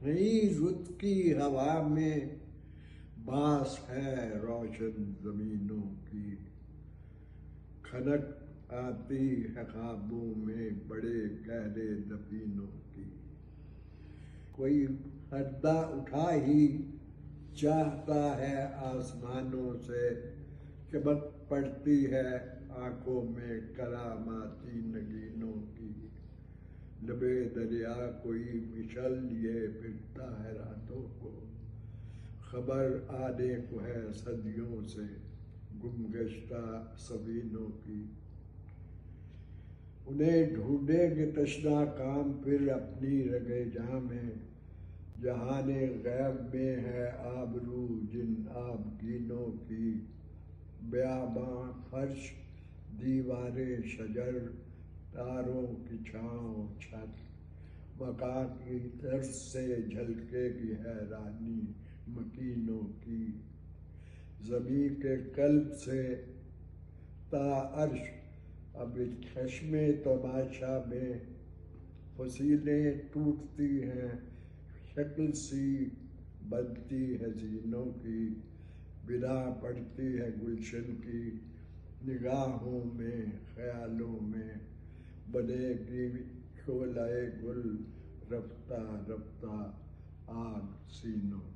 نئی رت کی ہوا میں باس ہے روشن زمینوں کی، کھنک آتی ہے خوابوں میں بڑے گہرے دفینوں کی۔ کوئی پردہ اٹھا ہی چاہتا ہے آسمانوں سے، چمک پڑتی ہے آنکھوں میں کراماتی نگینوں کی۔ لبے دریا کوئی مشعل لیے پھرتا ہے راتوں کو، خبر آنے کو ہے صدیوں سے گم گشتہ سفینوں کی۔ انہیں ڈھونڈیں گے تشنہ کام پھر اپنی رگِ جاں میں، جہان غیب میں ہے آبرو جن آبگینوں کی۔ بیاباں فرش، دیواریں شجر، تاروں کی چھاؤں چھت، مکاں کی طرز سے جھلکے گی حیرانی مکینوں کی۔ زمیں کے قلب سے تا عرش اب چشمِ تماشا میں، فصیلیں ٹوٹتی ہیں شکل سی بنتی ہے زینوں کی۔ بنا پڑتی ہے گلشن کی نگاہوں میں، خیالوں میں بنے گی شعلۂ گل رفتہ رفتہ آگ سینوں